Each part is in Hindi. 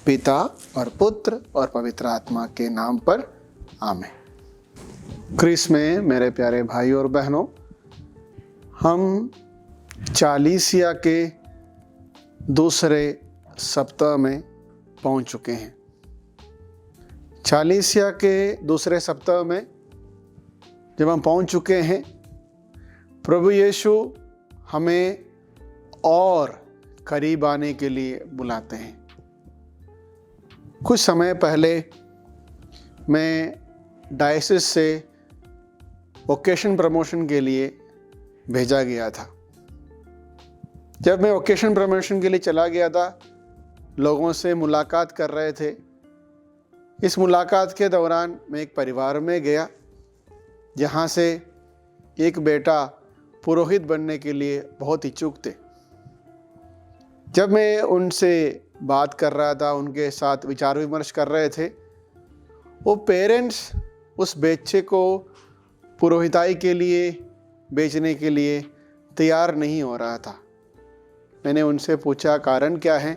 पिता और पुत्र और पवित्र आत्मा के नाम पर आमीन। क्रिस में मेरे प्यारे भाई और बहनों, हम चालीसिया के दूसरे सप्ताह में पहुंच चुके हैं। चालीसिया के दूसरे सप्ताह में जब हम पहुंच चुके हैं, प्रभु यीशु हमें और करीब आने के लिए बुलाते हैं। कुछ समय पहले मैं डायसिस से वोकेशन प्रमोशन के लिए भेजा गया था। जब मैं वोकेशन प्रमोशन के लिए चला गया था, लोगों से मुलाकात कर रहे थे। इस मुलाकात के दौरान मैं एक परिवार में गया जहाँ से एक बेटा पुरोहित बनने के लिए बहुत इच्छुक थे। जब मैं उनसे बात कर रहा था, उनके साथ विचार विमर्श कर रहे थे, वो पेरेंट्स उस बच्चे को पुरोहिताई के लिए बेचने के लिए तैयार नहीं हो रहा था। मैंने उनसे पूछा कारण क्या है।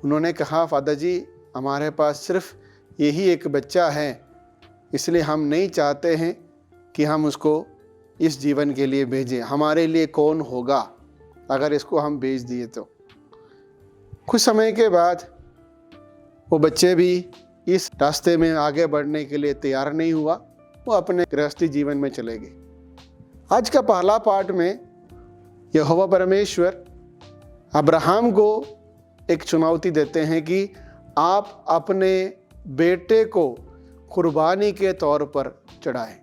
उन्होंने कहा, फादर जी, हमारे पास सिर्फ यही एक बच्चा है, इसलिए हम नहीं चाहते हैं कि हम उसको इस जीवन के लिए भेजें। हमारे लिए कौन होगा अगर इसको हम भेज दिए तो। कुछ समय के बाद वो बच्चे भी इस रास्ते में आगे बढ़ने के लिए तैयार नहीं हुआ, वो अपने गृहस्थी जीवन में चले गए। आज का पहला पाठ में यहोवा परमेश्वर अब्राहम को एक चुनौती देते हैं कि आप अपने बेटे को कुर्बानी के तौर पर चढ़ाएं।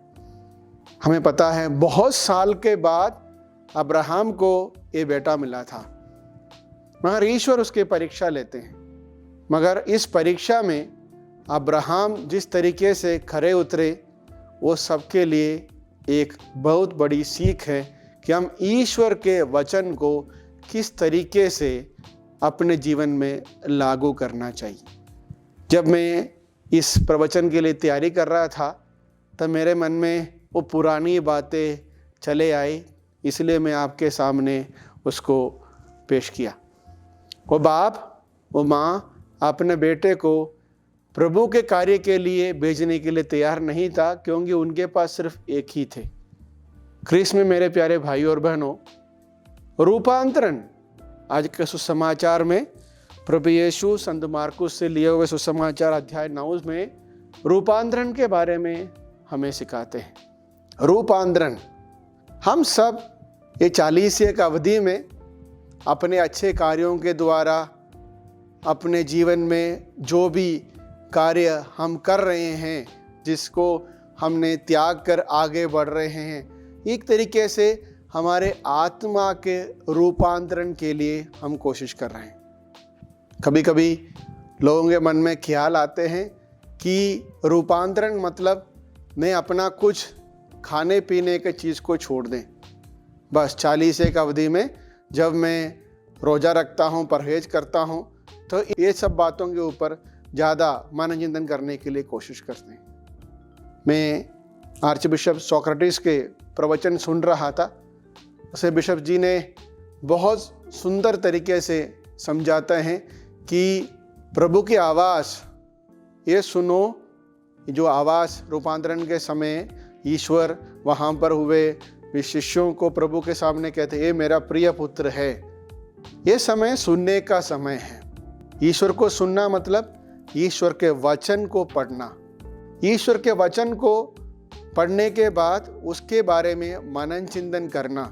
हमें पता है बहुत साल के बाद अब्राहम को ये बेटा मिला था, मगर ईश्वर उसकी परीक्षा लेते हैं। मगर इस परीक्षा में अब्राहम जिस तरीके से खरे उतरे, वो सबके लिए एक बहुत बड़ी सीख है कि हम ईश्वर के वचन को किस तरीके से अपने जीवन में लागू करना चाहिए। जब मैं इस प्रवचन के लिए तैयारी कर रहा था, तब मेरे मन में वो पुरानी बातें चले आई, इसलिए मैं आपके सामने उसको पेश किया। वो बाप, वो माँ अपने बेटे को प्रभु के कार्य के लिए भेजने के लिए तैयार नहीं था, क्योंकि उनके पास सिर्फ एक ही थे। क्रिस में मेरे प्यारे भाई और बहनों, रूपांतरण आज के सुसमाचार में प्रभु यीशु संत मार्कुस से लिए हुए सुसमाचार अध्याय 9 में रूपांतरण के बारे में हमें सिखाते हैं। रूपांतरण, हम सब ये 40 की अवधि में अपने अच्छे कार्यों के द्वारा अपने जीवन में जो भी कार्य हम कर रहे हैं, जिसको हमने त्याग कर आगे बढ़ रहे हैं, एक तरीके से हमारे आत्मा के रूपांतरण के लिए हम कोशिश कर रहे हैं। कभी कभी लोगों के मन में ख्याल आते हैं कि रूपांतरण मतलब मैं अपना कुछ खाने पीने के चीज़ को छोड़ दें। बस 40 की अवधि में जब मैं रोज़ा रखता हूँ, परहेज करता हूँ, तो ये सब बातों के ऊपर ज़्यादा मनोचिंतन करने के लिए कोशिश करते हैं। मैं आर्च बिशप सोक्रेटिस के प्रवचन सुन रहा था। उसे बिशप जी ने बहुत सुंदर तरीके से समझाते हैं कि प्रभु की आवाज़ ये सुनो, जो आवाज़ रूपांतरण के समय ईश्वर वहाँ पर हुए शिष्यों को प्रभु के सामने कहते, ये मेरा प्रिय पुत्र है। ये समय सुनने का समय है। ईश्वर को सुनना मतलब ईश्वर के वचन को पढ़ना। ईश्वर के वचन को पढ़ने के बाद उसके बारे में मनन चिंतन करना।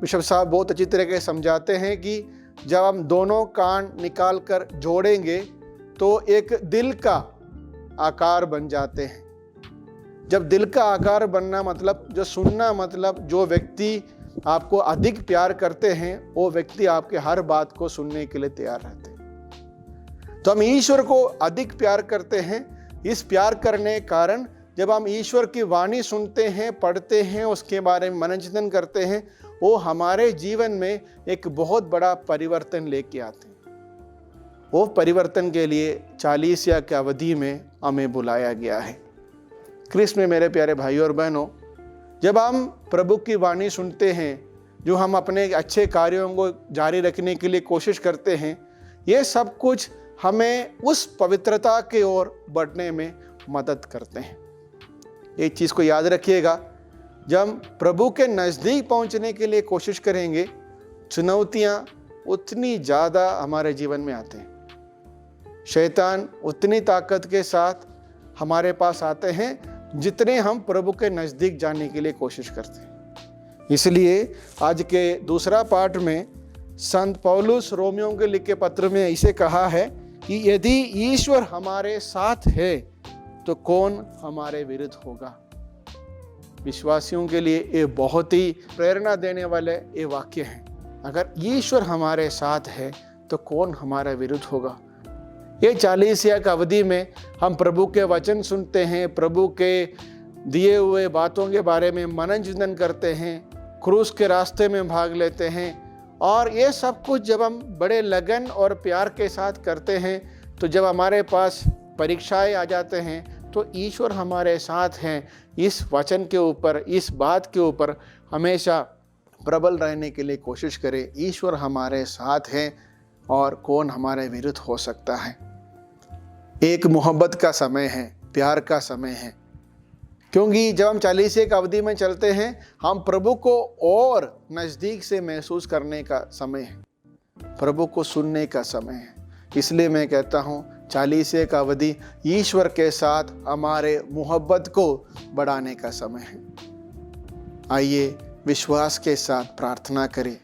बिशप साहब बहुत अच्छी तरह से समझाते हैं कि जब हम दोनों कान निकाल कर जोड़ेंगे तो एक दिल का आकार बन जाते हैं। जब दिल का आकार बनना मतलब, जो सुनना मतलब, जो व्यक्ति आपको अधिक प्यार करते हैं, वो व्यक्ति आपके हर बात को सुनने के लिए तैयार रहते हैं। तो हम ईश्वर को अधिक प्यार करते हैं। इस प्यार करने के कारण जब हम ईश्वर की वाणी सुनते हैं, पढ़ते हैं, उसके बारे में मनन चिंतन करते हैं, वो हमारे जीवन में एक बहुत बड़ा परिवर्तन लेके आते हैं। वो परिवर्तन के लिए 40 की अवधि में हमें बुलाया गया है। क्रिस में मेरे प्यारे भाई और बहनों, जब हम प्रभु की वाणी सुनते हैं, जो हम अपने अच्छे कार्यों को जारी रखने के लिए कोशिश करते हैं, ये सब कुछ हमें उस पवित्रता की ओर बढ़ने में मदद करते हैं। एक चीज़ को याद रखिएगा, जब हम प्रभु के नज़दीक पहुंचने के लिए कोशिश करेंगे, चुनौतियां उतनी ज़्यादा हमारे जीवन में आते हैं। शैतान उतनी ताकत के साथ हमारे पास आते हैं जितने हम प्रभु के नज़दीक जाने के लिए कोशिश करते हैं। इसलिए आज के दूसरा पाठ में संत पौलुस रोमियों के लिखे पत्र में इसे कहा है कि यदि ईश्वर हमारे साथ है तो कौन हमारे विरुद्ध होगा। विश्वासियों के लिए ये बहुत ही प्रेरणा देने वाले ये वाक्य हैं। अगर ईश्वर हमारे साथ है तो कौन हमारे विरुद्ध होगा। ये 40 की अवधि में हम प्रभु के वचन सुनते हैं, प्रभु के दिए हुए बातों के बारे में मनन चिंतन करते हैं, क्रूस के रास्ते में भाग लेते हैं, और ये सब कुछ जब हम बड़े लगन और प्यार के साथ करते हैं, तो जब हमारे पास परीक्षाएं आ जाते हैं तो ईश्वर हमारे साथ हैं। इस वचन के ऊपर, इस बात के ऊपर हमेशा प्रबल रहने के लिए कोशिश करें। ईश्वर हमारे साथ हैं और कौन हमारे विरुद्ध हो सकता है। एक मोहब्बत का समय है, प्यार का समय है, क्योंकि जब हम 40 की अवधि में चलते हैं, हम प्रभु को और नज़दीक से महसूस करने का समय है, प्रभु को सुनने का समय है। इसलिए मैं कहता हूँ 40 की अवधि ईश्वर के साथ हमारे मोहब्बत को बढ़ाने का समय है। आइए विश्वास के साथ प्रार्थना करें,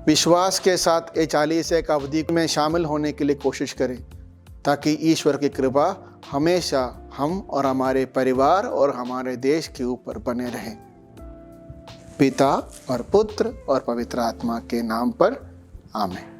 विश्वास के साथ ये 40 की अवधि में शामिल होने के लिए कोशिश करें, ताकि ईश्वर की कृपा हमेशा हम और हमारे परिवार और हमारे देश के ऊपर बने रहे। पिता और पुत्र और पवित्र आत्मा के नाम पर आमीन।